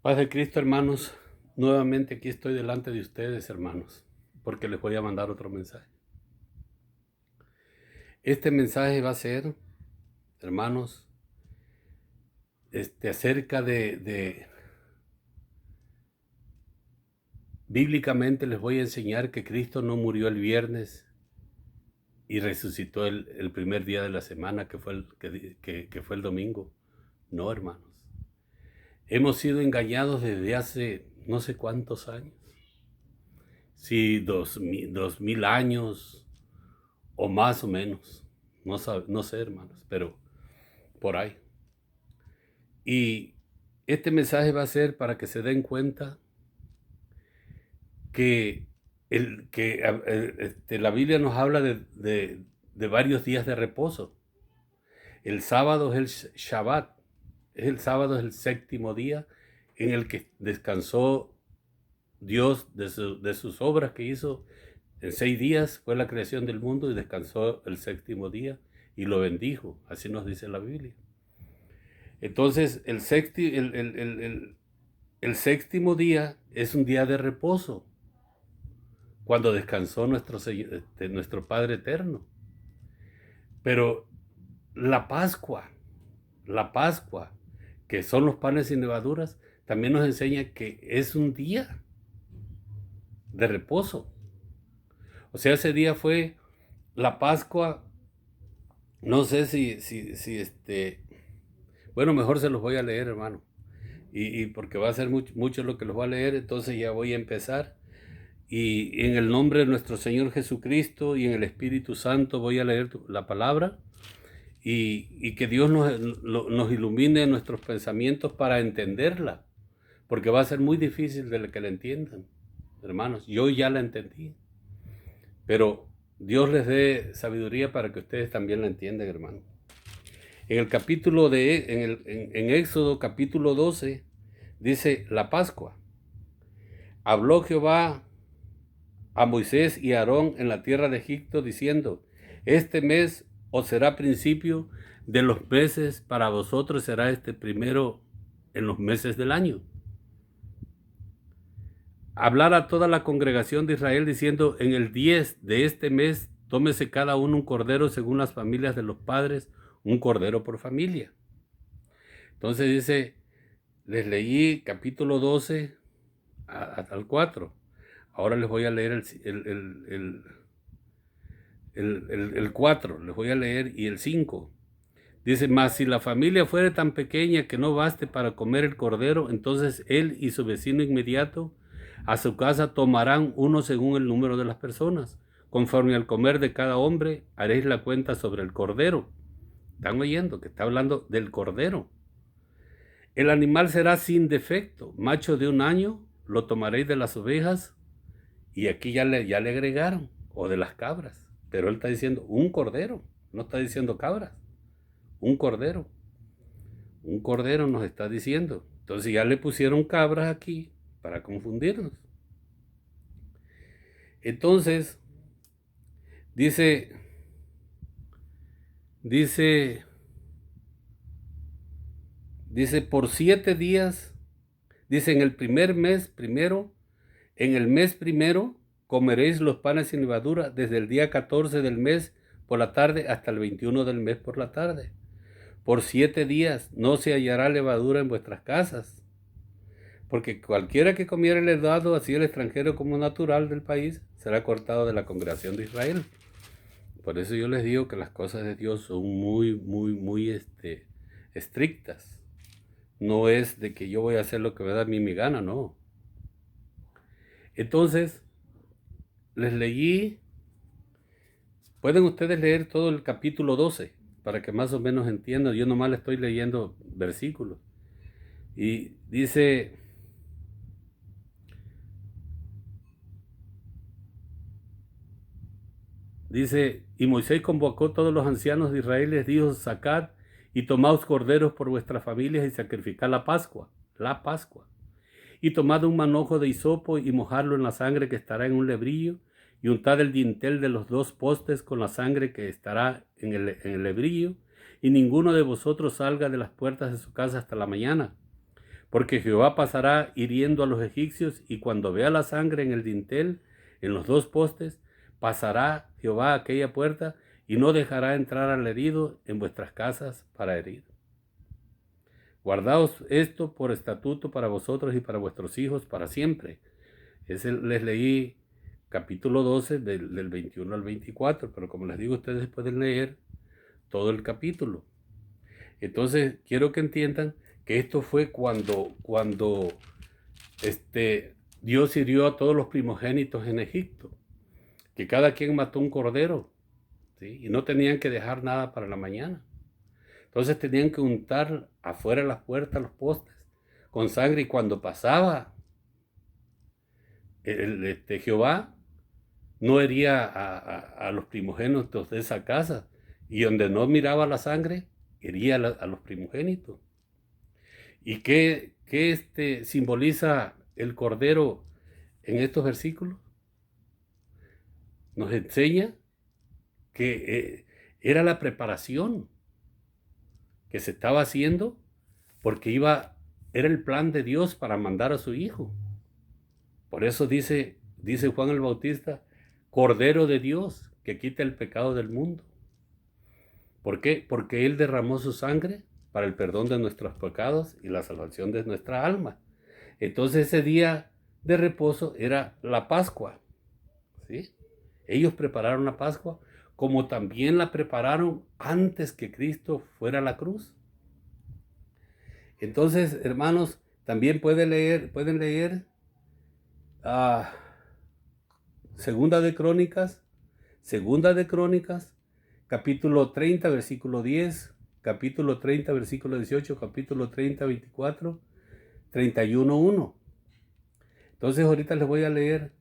Paz de Cristo, hermanos. Nuevamente aquí estoy delante de ustedes, hermanos, porque les voy a mandar otro mensaje. Este mensaje va a ser, hermanos, acerca bíblicamente les voy a enseñar que Cristo no murió el viernes y resucitó el primer día de la semana, que fue que fue el domingo. No, hermanos. Hemos sido engañados desde hace no sé cuántos años. Si 2000 años o más o menos. No sé, hermanos, pero por ahí. Y este mensaje va a ser para que se den cuenta que, la Biblia nos habla de varios días de reposo. El sábado es el Shabbat. El sábado es el séptimo día en el que descansó Dios de sus obras que hizo. En 6 días fue la creación del mundo y descansó el séptimo día y lo bendijo. Así nos dice la Biblia. Entonces, el séptimo día es un día de reposo, cuando descansó nuestro Padre Eterno. Pero la Pascua, que son los panes sin levaduras, también nos enseña que es un día de reposo. O sea, ese día fue la Pascua. No sé bueno, mejor se los voy a leer, hermano. Y porque va a ser mucho lo que los voy a leer, entonces ya voy a empezar. Y en el nombre de nuestro Señor Jesucristo y en el Espíritu Santo voy a leer la palabra y que Dios nos ilumine nuestros pensamientos para entenderla, porque va a ser muy difícil de que la entiendan, hermanos. Yo ya la entendí, pero Dios les dé sabiduría para que ustedes también la entiendan, hermanos. En el capítulo en Éxodo capítulo 12 dice la Pascua. Habló Jehová a Moisés y a Aarón en la tierra de Egipto, diciendo: este mes os será principio de los meses, para vosotros será este primero en los meses del año. Hablar a toda la congregación de Israel, diciendo: en el 10 de este mes tómese cada uno un cordero según las familias de los padres, un cordero por familia. Entonces dice, les leí capítulo 12 al 4. Ahora les voy a leer el 4, les voy a leer, y el 5. Dice: mas si la familia fuere tan pequeña que no baste para comer el cordero, entonces él y su vecino inmediato a su casa tomarán uno según el número de las personas. Conforme al comer de cada hombre, haréis la cuenta sobre el cordero. ¿Están oyendo que está hablando del cordero? El animal será sin defecto, macho de 1 año, lo tomaréis de las ovejas, y aquí ya le agregaron, o de las cabras, pero él está diciendo un cordero, no está diciendo cabras, un cordero nos está diciendo. Entonces ya le pusieron cabras aquí para confundirnos. Entonces dice por 7 días, dice: en el primer mes primero, en el mes primero comeréis los panes sin levadura desde el día 14 del mes por la tarde hasta el 21 del mes por la tarde. Por 7 días no se hallará levadura en vuestras casas, porque cualquiera que comiera el levado, así el extranjero como natural del país, será cortado de la congregación de Israel. Por eso yo les digo que las cosas de Dios son muy estrictas. No es de que yo voy a hacer lo que me da a mí mi gana, no. Entonces, les leí, pueden ustedes leer todo el capítulo 12 para que más o menos entiendan. Yo nomás le estoy leyendo versículos. Y dice: y Moisés convocó a todos los ancianos de Israel y les dijo: sacad y tomaos corderos por vuestras familias y sacrificad la Pascua. Y tomad un manojo de hisopo y mojadlo en la sangre que estará en un lebrillo, y untad el dintel de los 2 postes con la sangre que estará en el lebrillo, y ninguno de vosotros salga de las puertas de su casa hasta la mañana, Porque Jehová pasará hiriendo a los egipcios, y cuando vea la sangre en el dintel, en los dos postes, pasará Jehová a aquella puerta, y no dejará entrar al herido en vuestras casas para herir. Guardaos esto por estatuto para vosotros y para vuestros hijos para siempre. Les leí capítulo 12 del 21 al 24, pero como les digo, ustedes pueden leer todo el capítulo. Entonces, quiero que entiendan que esto fue cuando Dios hirió a todos los primogénitos en Egipto, que cada quien mató un cordero, ¿sí? Y no tenían que dejar nada para la mañana. Entonces tenían que untar afuera de las puertas, los postes, con sangre, y cuando pasaba Jehová, no hería a los primogénitos de esa casa, y donde no miraba la sangre, hería a los primogénitos. ¿Y qué simboliza el cordero en estos versículos? Nos enseña que era la preparación que se estaba haciendo, porque era el plan de Dios para mandar a su Hijo. Por eso dice Juan el Bautista, Cordero de Dios, que quita el pecado del mundo. ¿Por qué? Porque Él derramó su sangre para el perdón de nuestros pecados y la salvación de nuestra alma. Entonces ese día de reposo era la Pascua, ¿sí? Ellos prepararon la Pascua, como también la prepararon antes que Cristo fuera a la cruz. Entonces, hermanos, también pueden leer Segunda de Crónicas, capítulo 30, versículo 10, capítulo 30, versículo 18, capítulo 30, 24, 31, 1. Entonces ahorita les voy a leer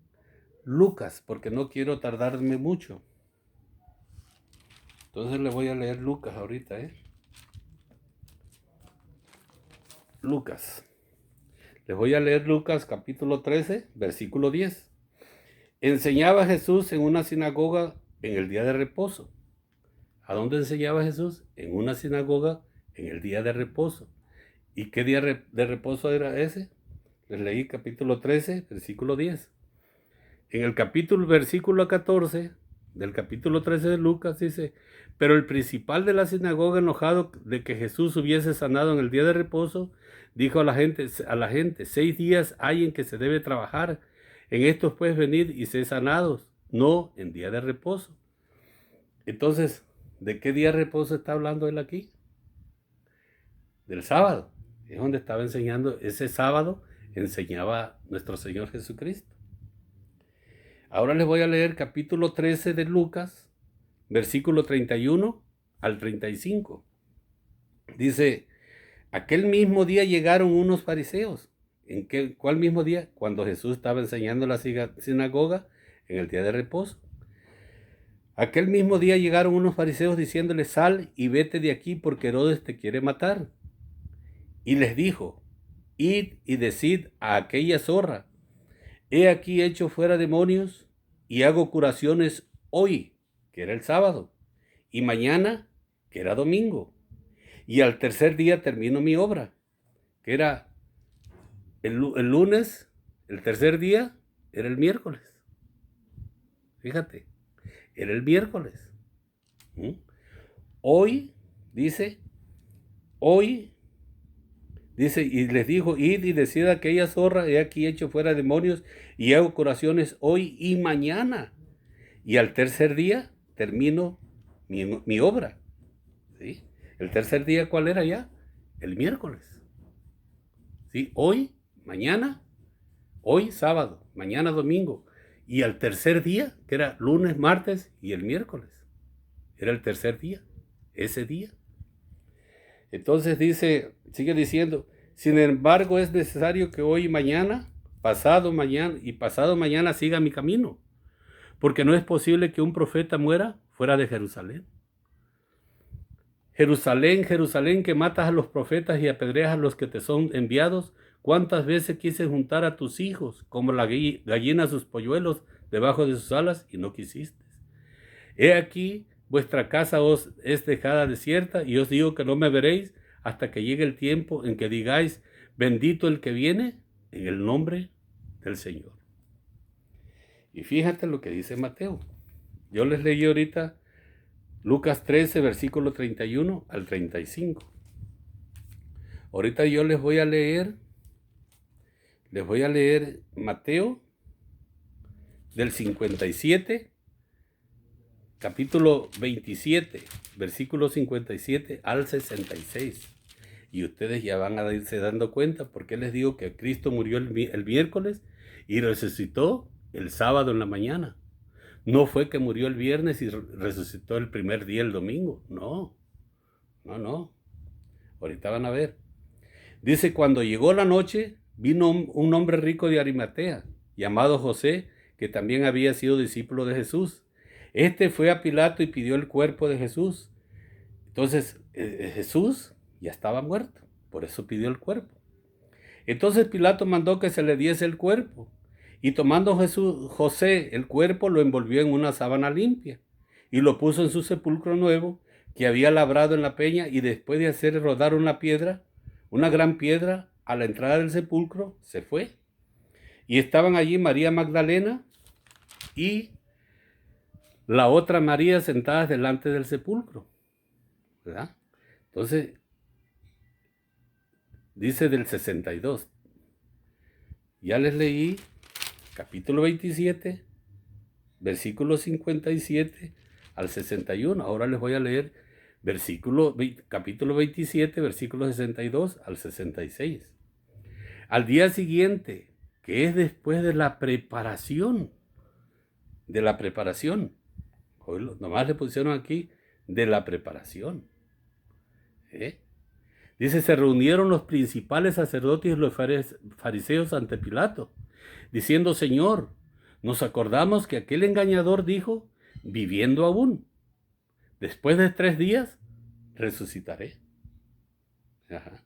Lucas, porque no quiero tardarme mucho. Entonces les voy a leer Lucas ahorita, Lucas. Les voy a leer Lucas capítulo 13, versículo 10. Enseñaba Jesús en una sinagoga en el día de reposo. ¿A dónde enseñaba Jesús? En una sinagoga en el día de reposo. ¿Y qué día de reposo era ese? Les leí capítulo 13, versículo 10. En el versículo 14 del capítulo 13 de Lucas dice, pero el principal de la sinagoga, enojado de que Jesús hubiese sanado en el día de reposo, dijo a la gente, 6 días hay en que se debe trabajar, en estos pues venid y sed sanados, no en día de reposo. Entonces, ¿de qué día de reposo está hablando él aquí? Del sábado. Es donde estaba enseñando. Ese sábado enseñaba nuestro Señor Jesucristo. Ahora les voy a leer capítulo 13 de Lucas, versículo 31 al 35. Dice, aquel mismo día llegaron unos fariseos. ¿Cuál mismo día? Cuando Jesús estaba enseñando en la sinagoga en el día de reposo. Aquel mismo día llegaron unos fariseos diciéndole, sal y vete de aquí porque Herodes te quiere matar. Y les dijo, id y decid a aquella zorra, he aquí hecho fuera demonios y hago curaciones hoy, que era el sábado, y mañana, que era domingo. Y al tercer día termino mi obra, que era el lunes, el tercer día era el miércoles. Fíjate, era el miércoles. Hoy, dice, y les dijo, id y decid a aquella zorra, he aquí hecho fuera demonios y hago curaciones hoy y mañana. Y al tercer día termino mi obra. ¿Sí? El tercer día, ¿cuál era ya? El miércoles. ¿Sí? Hoy, mañana, hoy sábado, mañana domingo. Y al tercer día, que era lunes, martes y el miércoles. Era el tercer día, ese día. Entonces sigue diciendo, sin embargo es necesario que hoy y mañana, pasado mañana siga mi camino, porque no es posible que un profeta muera fuera de Jerusalén. Jerusalén, Jerusalén, que matas a los profetas y apedreas a los que te son enviados, ¿cuántas veces quise juntar a tus hijos como la gallina a sus polluelos debajo de sus alas y no quisiste? He aquí, vuestra casa os es dejada desierta, y os digo que no me veréis hasta que llegue el tiempo en que digáis, bendito el que viene en el nombre del Señor. Y fíjate lo que dice Mateo. Yo les leí ahorita Lucas 13, versículo 31 al 35. Ahorita yo les voy a leer Mateo del 57, capítulo 27, versículo 57 al 66. Y ustedes ya van a irse dando cuenta porque les digo que Cristo murió el miércoles y resucitó el sábado en la mañana. No fue que murió el viernes y resucitó el primer día, el domingo. No. Ahorita van a ver. Dice, cuando llegó la noche, vino un hombre rico de Arimatea, llamado José, que también había sido discípulo de Jesús. Este fue a Pilato y pidió el cuerpo de Jesús. Entonces, Jesús ya estaba muerto, por eso pidió el cuerpo. Entonces Pilato mandó que se le diese el cuerpo. Y tomando José el cuerpo, lo envolvió en una sábana limpia y lo puso en su sepulcro nuevo que había labrado en la peña, y después de hacer rodar una gran piedra, a la entrada del sepulcro, se fue. Y estaban allí María Magdalena y la otra María sentadas delante del sepulcro, ¿verdad? Entonces, dice del 62. Ya les leí capítulo 27, versículo 57 al 61. Ahora les voy a leer capítulo 27, versículo 62 al 66. Al día siguiente, que es después de la preparación, hoy nomás le pusieron aquí de la preparación. Dice, se reunieron los principales sacerdotes y los fariseos ante Pilato, diciendo, Señor, nos acordamos que aquel engañador dijo, viviendo aún, después de 3 días, resucitaré. Ajá.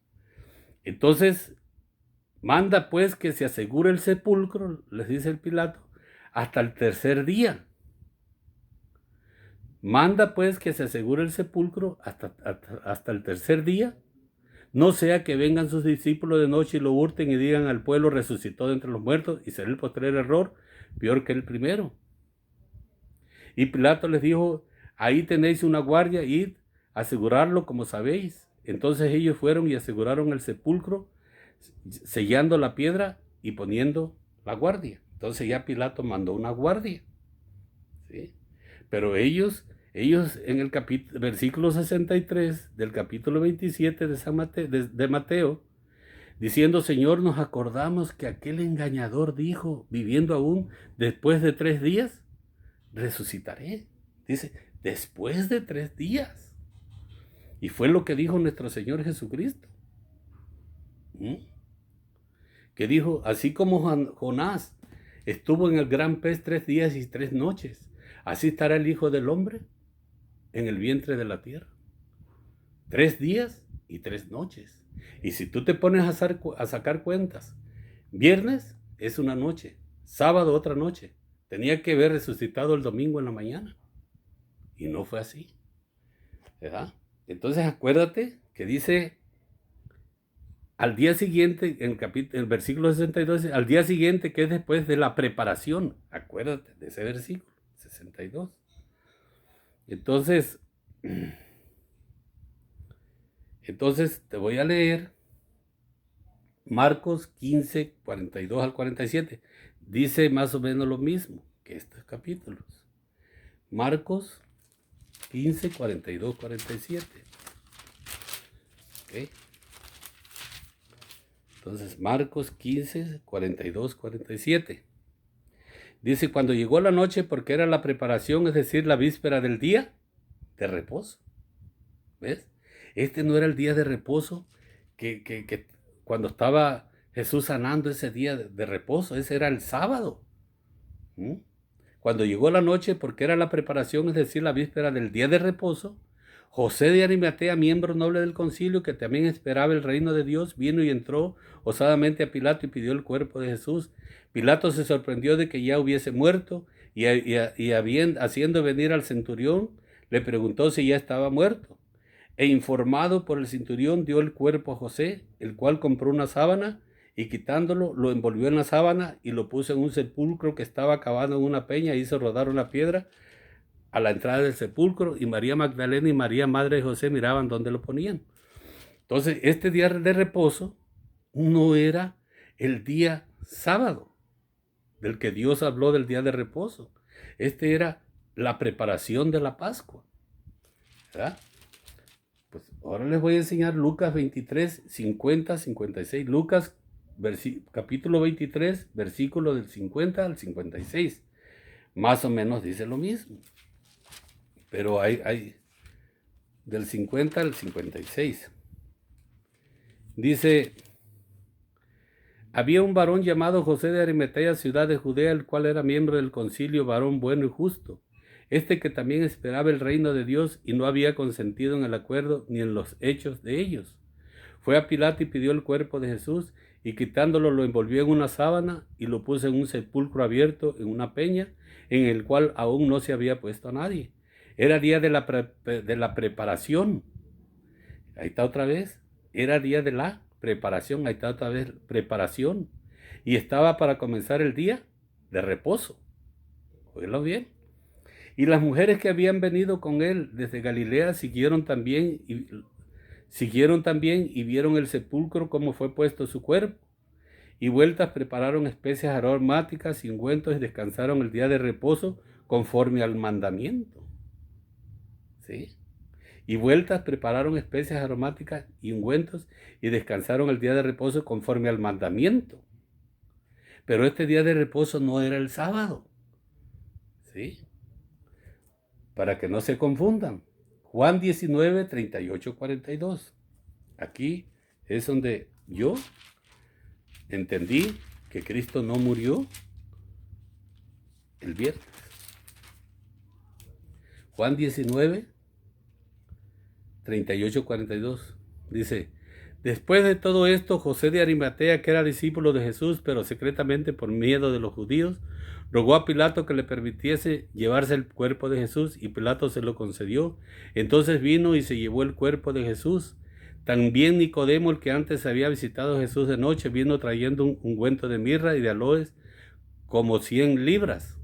Entonces, manda pues que se asegure el sepulcro, les dice el Pilato, hasta el 3er día. Manda pues que se asegure el sepulcro hasta el 3er día. No sea que vengan sus discípulos de noche y lo hurten y digan al pueblo, resucitó de entre los muertos, y será el postrer error peor que el primero. Y Pilato les dijo, ahí tenéis una guardia, id a asegurarlo como sabéis. Entonces ellos fueron y aseguraron el sepulcro, sellando la piedra y poniendo la guardia. Entonces ya Pilato mandó una guardia, ¿sí? Pero ellos en el versículo 63 del capítulo 27 de Mateo, diciendo, Señor, nos acordamos que aquel engañador dijo, viviendo aún, después de 3 días, resucitaré. Dice, después de 3 días. Y fue lo que dijo nuestro Señor Jesucristo. Que dijo, así como Jonás estuvo en el gran pez 3 días y 3 noches, así estará el Hijo del Hombre en el vientre de la tierra. 3 días y 3 noches. Y si tú te pones a sacar cuentas, viernes es una noche, sábado otra noche. Tenía que haber resucitado el domingo en la mañana. Y no fue así, ¿verdad? Entonces acuérdate que dice, al día siguiente, en el versículo 62, al día siguiente, que es después de la preparación. Acuérdate de ese versículo, 62. Entonces te voy a leer Marcos 15, 42 al 47. Dice más o menos lo mismo que estos capítulos. Marcos 15, 42, 47. ¿Ok? Entonces, Marcos 15, 42, 47. Dice, cuando llegó la noche, porque era la preparación, es decir, la víspera del día de reposo. ¿Ves? Este no era el día de reposo que cuando estaba Jesús sanando, ese día de reposo, ese era el sábado. Cuando llegó la noche, porque era la preparación, es decir, la víspera del día de reposo, José de Arimatea, miembro noble del concilio, que también esperaba el reino de Dios, vino y entró osadamente a Pilato y pidió el cuerpo de Jesús. Pilato se sorprendió de que ya hubiese muerto y haciendo venir al centurión, le preguntó si ya estaba muerto. E informado por el centurión dio el cuerpo a José, el cual compró una sábana y quitándolo lo envolvió en la sábana y lo puso en un sepulcro que estaba cavado en una peña e hizo rodar una piedra a la entrada del sepulcro, y María Magdalena y María, madre de José, miraban dónde lo ponían. Entonces, este día de reposo no era el día sábado, del que Dios habló del día de reposo. Este era la preparación de la Pascua, ¿verdad? Pues ahora les voy a enseñar Lucas 23, 50, 56. Lucas capítulo 23, versículo del 50 al 56. Más o menos dice lo mismo. Pero hay del 50 al 56. Dice: había un varón llamado José de Arimatea, ciudad de Judea, el cual era miembro del concilio, varón bueno y justo. Este que también esperaba el reino de Dios y no había consentido en el acuerdo ni en los hechos de ellos. Fue a Pilato y pidió el cuerpo de Jesús, y quitándolo lo envolvió en una sábana y lo puso en un sepulcro abierto en una peña, en el cual aún no se había puesto a nadie. Era día de la preparación. Ahí está otra vez. Era día de la preparación. Ahí está otra vez, preparación. Y estaba para comenzar el día de reposo. Oídlo bien. Y las mujeres que habían venido con él desde Galilea siguieron también y vieron el sepulcro como fue puesto su cuerpo. Y vueltas prepararon especias aromáticas y ungüentos y descansaron el día de reposo conforme al mandamiento. ¿Sí? Y vueltas prepararon especias aromáticas y ungüentos y descansaron el día de reposo conforme al mandamiento. Pero este día de reposo no era el sábado. ¿Sí? Para que no se confundan. Juan 19, 38, 42. Aquí es donde yo entendí que Cristo no murió el viernes. Juan 19, 38, 42. Dice: después de todo esto, José de Arimatea, que era discípulo de Jesús, pero secretamente por miedo de los judíos, rogó a Pilato que le permitiese llevarse el cuerpo de Jesús, y Pilato se lo concedió. Entonces vino y se llevó el cuerpo de Jesús. También Nicodemo, el que antes había visitado a Jesús de noche, vino trayendo un ungüento de mirra y de aloes, como 100 libras.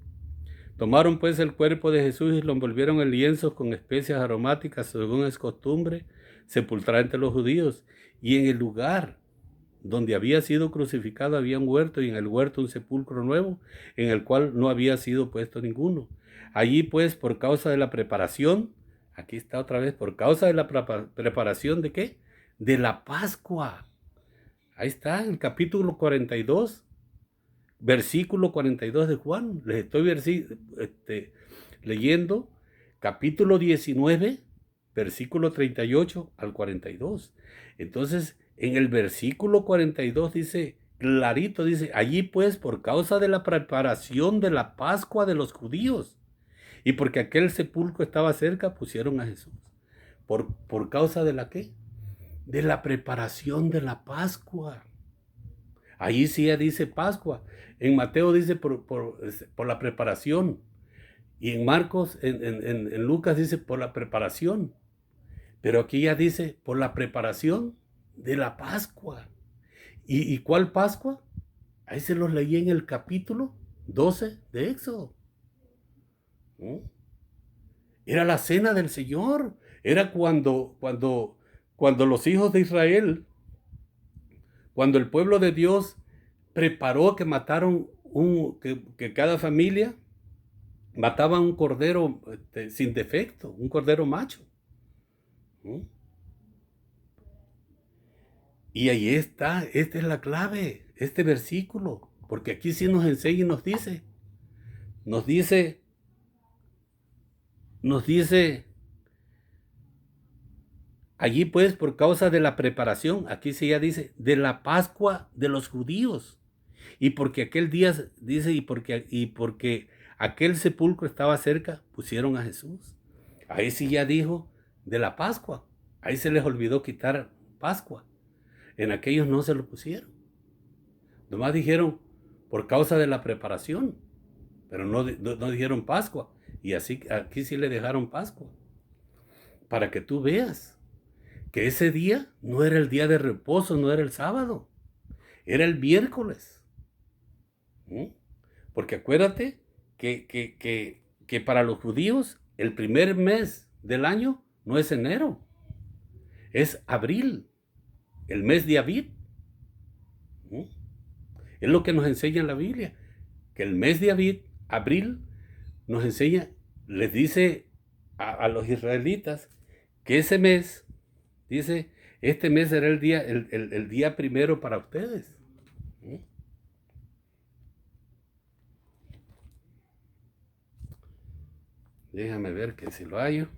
Tomaron pues el cuerpo de Jesús y lo envolvieron en lienzos con especias aromáticas, según es costumbre sepultar entre los judíos. Y en el lugar donde había sido crucificado había un huerto, y en el huerto un sepulcro nuevo, en el cual no había sido puesto ninguno. Allí pues, por causa de la preparación, aquí está otra vez, por causa de la preparación ¿de qué? De la Pascua. Ahí está, el capítulo 42, versículo 42 de Juan. Les estoy leyendo capítulo 19, versículo 38 al 42. Entonces, en el versículo 42 dice, clarito, dice: allí pues, por causa de la preparación de la Pascua de los judíos, y porque aquel sepulcro estaba cerca, pusieron a Jesús. ¿Por causa de la qué? De la preparación de la Pascua. Allí sí ya dice Pascua. En Mateo dice por la preparación. Y en Marcos, en Lucas dice por la preparación. Pero aquí ya dice por la preparación de la Pascua. ¿Y cuál Pascua? Ahí se los leí en el capítulo 12 de Éxodo. ¿No? Era la cena del Señor. Era cuando los hijos de Israel, cuando el pueblo de Dios preparó que mataron que cada familia mataba un cordero sin defecto, un cordero macho. ¿No? Y ahí está, esta es la clave, este versículo, porque aquí sí nos enseña y nos dice, allí pues por causa de la preparación, aquí sí ya dice, de la Pascua de los judíos. Y porque aquel día, dice, y porque aquel sepulcro estaba cerca, pusieron a Jesús. Ahí sí ya dijo de la Pascua. Ahí se les olvidó quitar Pascua. En aquellos no se lo pusieron. Nomás dijeron por causa de la preparación, pero no dijeron Pascua. Y así aquí sí le dejaron Pascua. Para que tú veas que ese día no era el día de reposo, no era el sábado, era el miércoles. ¿Mm? Porque acuérdate que para los judíos el primer mes del año no es enero, es abril, el mes de Abib. ¿Mm? Es lo que nos enseña en la Biblia, que el mes de Abib, abril, nos enseña, les dice a los israelitas que ese mes, dice, este mes será el día primero para ustedes. ¿Mm? Déjame ver que si lo hallo.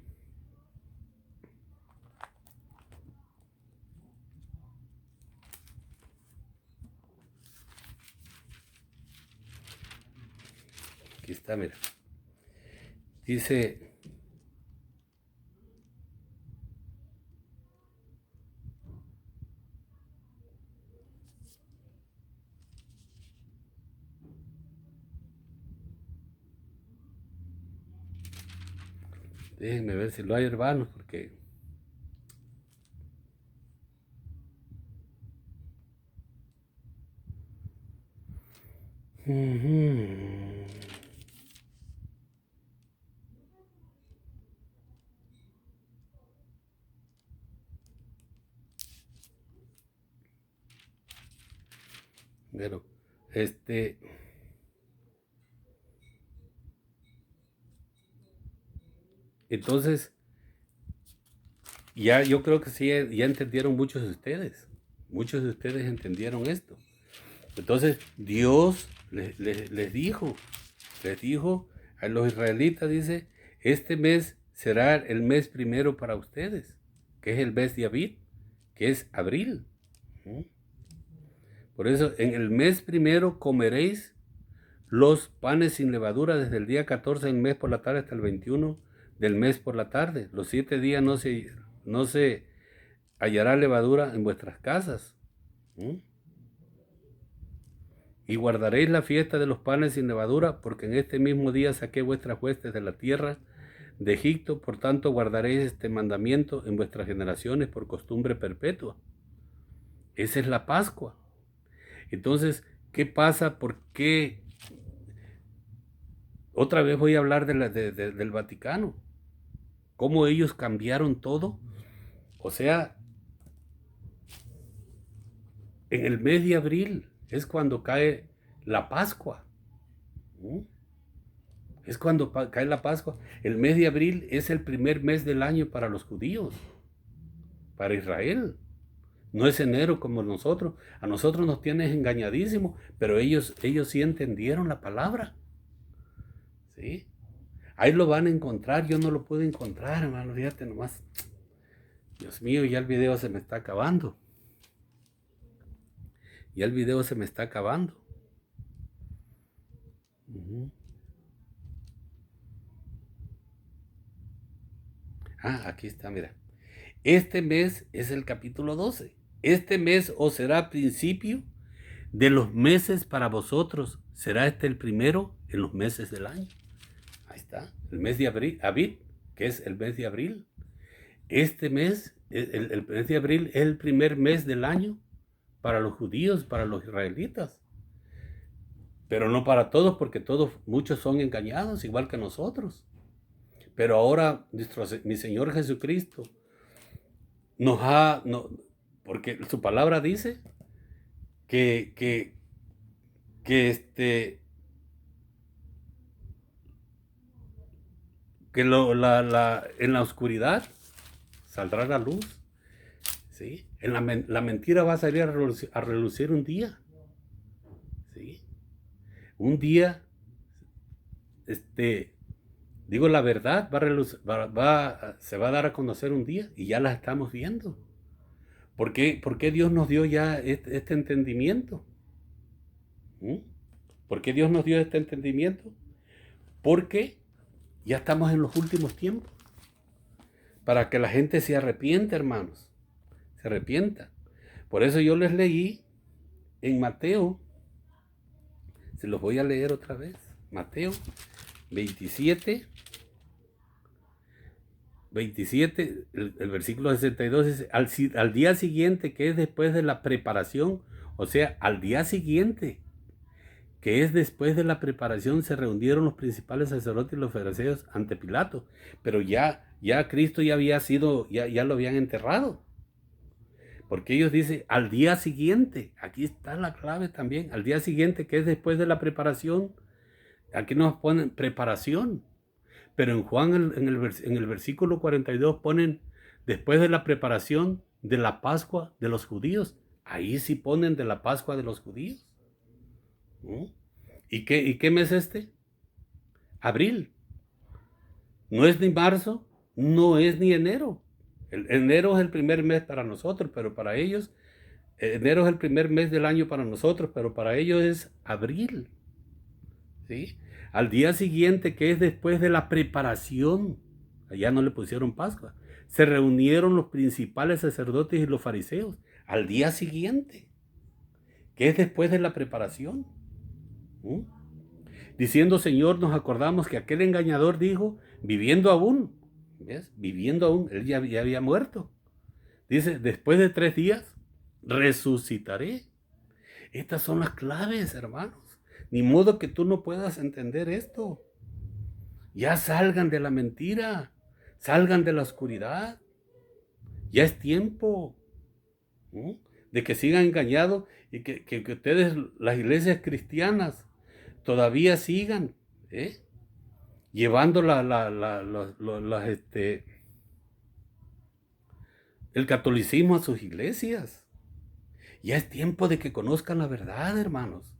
Aquí está, mira. Dice, déjenme ver si lo hay, hermanos, porque... Pero, entonces, ya yo creo que sí, ya entendieron muchos de ustedes. Muchos de ustedes entendieron esto. Entonces, Dios les dijo a los israelitas, dice, este mes será el mes primero para ustedes, que es el mes de Abib, que es abril. ¿Mm? Por eso, en el mes primero comeréis los panes sin levadura desde el día 14 del mes por la tarde hasta el 21 del mes por la tarde. Los 7 días no se hallará levadura en vuestras casas. ¿Mm? Y guardaréis la fiesta de los panes sin levadura, porque en este mismo día saqué vuestras huestes de la tierra de Egipto. Por tanto, guardaréis este mandamiento en vuestras generaciones por costumbre perpetua. Esa es la Pascua. Entonces, ¿qué pasa? ¿Por qué? Otra vez voy a hablar del Vaticano. ¿Cómo ellos cambiaron todo? O sea, en el mes de abril es cuando cae la Pascua. ¿Mm? Es cuando cae la Pascua. El mes de abril es el primer mes del año para los judíos, para Israel. No es enero como nosotros. A nosotros nos tienes engañadísimos, pero ellos sí entendieron la palabra. ¿Sí? Ahí lo van a encontrar, yo no lo puedo encontrar, hermano, fíjate nomás. Dios mío, ya el video se me está acabando. Ya el video se me está acabando. Aquí está, mira. Este mes es el capítulo 12. Este mes os será principio de los meses para vosotros. Será este el primero en los meses del año. Ahí está. El mes de abril, Abib, que es el mes de abril. Este mes, el mes de abril, es el primer mes del año para los judíos, para los israelitas. Pero no para todos, porque muchos son engañados, igual que nosotros. Pero ahora mi Señor Jesucristo porque su palabra dice que en la oscuridad saldrá la luz, ¿sí? La mentira va a salir a relucir un día, ¿sí? Un día, digo la verdad, se va a dar a conocer un día y ya la estamos viendo. ¿Por qué Dios nos dio ya este entendimiento? ¿Mm? ¿Por qué Dios nos dio este entendimiento? Porque ya estamos en los últimos tiempos. Para que la gente se arrepienta, hermanos. Se arrepienta. Por eso yo les leí en Mateo. Se los voy a leer otra vez. Mateo 27. 27, el versículo 62 dice, al día siguiente, que es después de la preparación, o sea, al día siguiente, que es después de la preparación, se reunieron los principales sacerdotes y los fariseos ante Pilato, pero ya Cristo ya había sido, ya lo habían enterrado. Porque ellos dicen, al día siguiente, aquí está la clave también, al día siguiente, que es después de la preparación, aquí nos ponen preparación. Pero en Juan, en el versículo 42, ponen después de la preparación de la Pascua de los judíos. Ahí sí ponen de la Pascua de los judíos. ¿No? ¿Y qué mes es este? Abril. No es ni marzo, no es ni enero. Enero es el primer mes para nosotros, pero para ellos, enero es el primer mes del año para nosotros, pero para ellos es abril. ¿Sí? Al día siguiente, que es después de la preparación, allá no le pusieron Pascua, se reunieron los principales sacerdotes y los fariseos. Al día siguiente, que es después de la preparación. Diciendo, Señor, nos acordamos que aquel engañador dijo, viviendo aún, ¿ves? Viviendo aún, él ya había muerto. Dice, después de 3 días, resucitaré. Estas son las claves, hermanos. Ni modo que tú no puedas entender esto. Ya salgan de la mentira, salgan de la oscuridad. Ya es tiempo, ¿no?, de que sigan engañados y que ustedes, las iglesias cristianas, todavía sigan llevando el catolicismo a sus iglesias. Ya es tiempo de que conozcan la verdad, hermanos.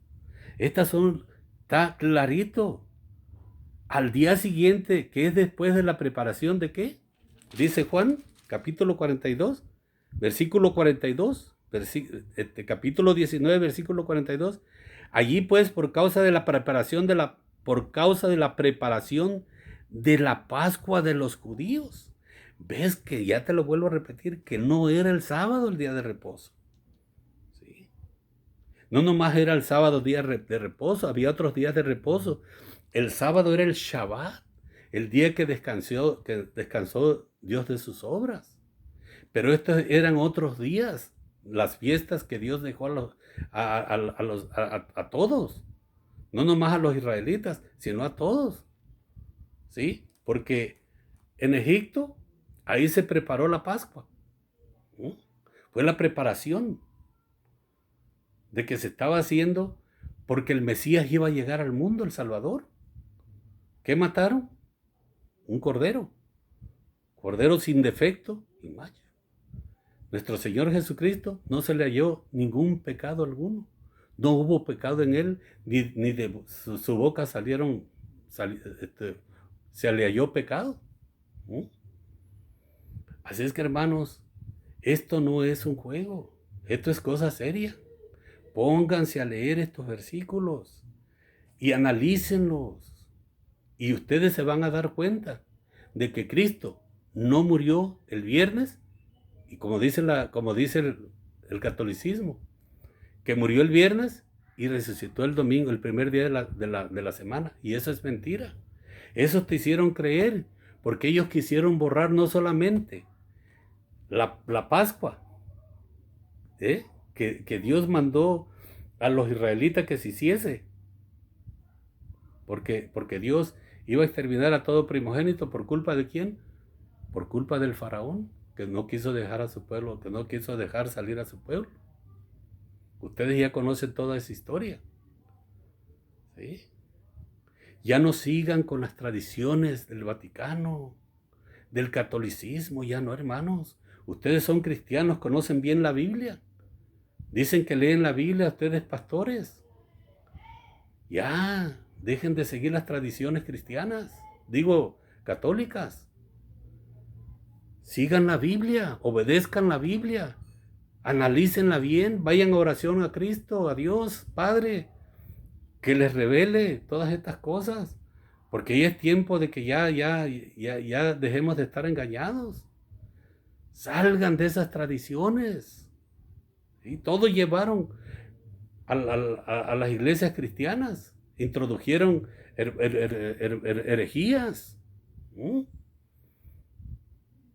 Está clarito. Al día siguiente, que es después de la preparación de ¿qué? Dice Juan, capítulo 42, versículo 42, capítulo 19, versículo 42. Allí pues, por causa de la preparación de la Pascua de los judíos. Ves que ya te lo vuelvo a repetir, que no era el sábado el día de reposo. ¿Sí? No nomás era el sábado día de reposo, había otros días de reposo. El sábado era el Shabbat, el día que descansó Dios de sus obras. Pero estos eran otros días, las fiestas que Dios dejó a todos. No nomás a los israelitas, sino a todos. ¿Sí? Porque en Egipto, ahí se preparó la Pascua. ¿Sí? Fue la preparación de que se estaba haciendo porque el Mesías iba a llegar al mundo, el Salvador. ¿Qué mataron? Un cordero. Cordero sin defecto y mancha. Nuestro Señor Jesucristo no se le halló ningún pecado alguno. No hubo pecado en él, ni de su boca se le halló pecado. Así es que, hermanos, esto no es un juego, esto es cosa seria. Pónganse a leer estos versículos y analícenlos. Y ustedes se van a dar cuenta de que Cristo no murió el viernes, y como dice el catolicismo, que murió el viernes y resucitó el domingo, el primer día de la semana. Y eso es mentira. Eso te hicieron creer, porque ellos quisieron borrar no solamente la Pascua, que Dios mandó a los israelitas que se hiciese, porque Dios iba a exterminar a todo primogénito. ¿Por culpa de quién? Por culpa del faraón, que no quiso dejar a su pueblo, que no quiso dejar salir a su pueblo. Ustedes ya conocen toda esa historia. ¿Sí? Ya no sigan con las tradiciones del Vaticano, del catolicismo, ya no, hermanos. Ustedes son cristianos, conocen bien la Biblia. Dicen que leen la Biblia, ustedes pastores. Ya, dejen de seguir las tradiciones cristianas, católicas. Sigan la Biblia, obedezcan la Biblia, analícenla bien, vayan a oración a Cristo, a Dios, Padre, que les revele todas estas cosas, porque ya es tiempo de que ya dejemos de estar engañados. Salgan de esas tradiciones. ¿Sí? Todos llevaron a las iglesias cristianas, introdujeron herejías.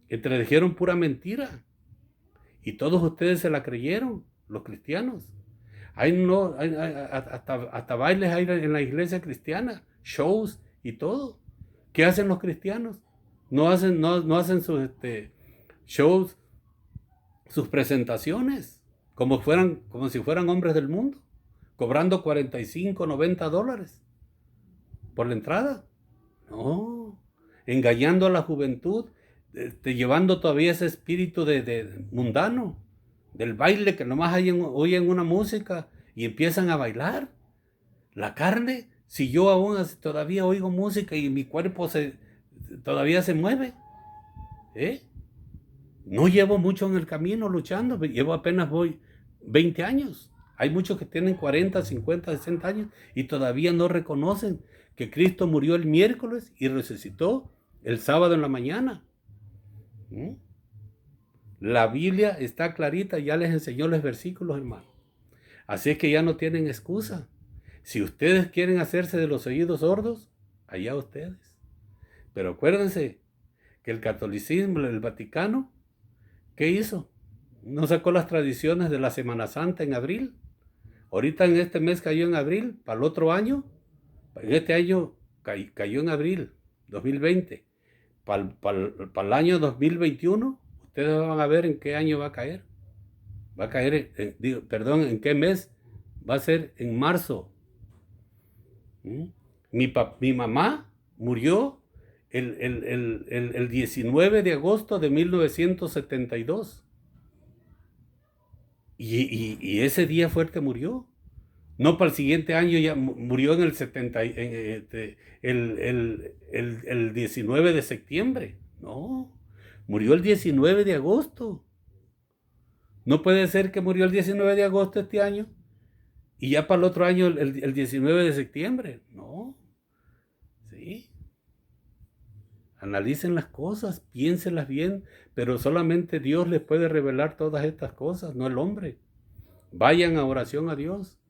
Y te dijeron pura mentira. Y todos ustedes se la creyeron, los cristianos. Hasta bailes hay en la iglesia cristiana, shows y todo. ¿Qué hacen los cristianos? No hacen sus shows, sus presentaciones, como si fueran hombres del mundo, cobrando 45, 90 dólares por la entrada. No, engañando a la juventud, llevando todavía ese espíritu de mundano, del baile que nomás oyen una música y empiezan a bailar. La carne, si yo aún todavía oigo música y mi cuerpo todavía se mueve, no llevo mucho en el camino luchando, voy 20 años. Hay muchos que tienen 40, 50, 60 años y todavía no reconocen que Cristo murió el miércoles y resucitó el sábado en la mañana. La Biblia está clarita, ya les enseñó los versículos, hermano. Así es que ya no tienen excusa. Si ustedes quieren hacerse de los oídos sordos, allá ustedes. Pero acuérdense que el catolicismo, el Vaticano, ¿qué hizo? No sacó las tradiciones de la Semana Santa en abril. Ahorita en este mes cayó en abril, para el otro año, en este año cayó en abril 2020. Para el año 2021, ustedes van a ver en qué año va a caer. Va a caer, en qué mes. Va a ser en marzo. Mi mamá murió el 19 de agosto de 1972. Y ese día fuerte murió. No, para el siguiente año ya murió en el 70, el 19 de septiembre. No, murió el 19 de agosto. No puede ser que murió el 19 de agosto este año y ya para el otro año el 19 de septiembre. No, sí. Analicen las cosas, piénsenlas bien, pero solamente Dios les puede revelar todas estas cosas, no el hombre. Vayan a oración a Dios.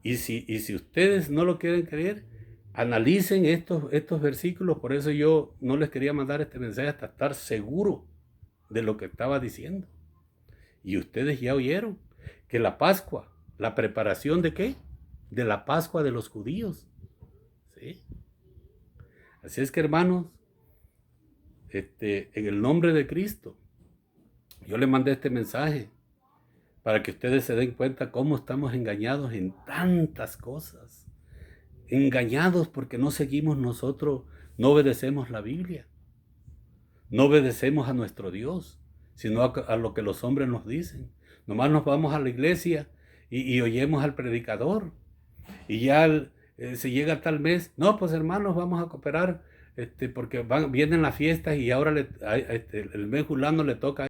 Y si ustedes no lo quieren creer, analicen estos versículos. Por eso yo no les quería mandar este mensaje hasta estar seguro de lo que estaba diciendo. Y ustedes ya oyeron que la Pascua, la preparación ¿de qué? De la Pascua de los judíos. ¿Sí? Así es que, hermanos, en el nombre de Cristo, yo les mandé este mensaje para que ustedes se den cuenta cómo estamos engañados en tantas cosas. Engañados porque no seguimos nosotros, no obedecemos la Biblia. No obedecemos a nuestro Dios, sino a lo que los hombres nos dicen. Nomás nos vamos a la iglesia y oyemos al predicador. Y ya se llega tal mes, no, pues hermanos, vamos a cooperar porque vienen las fiestas y ahora el mes fulano le toca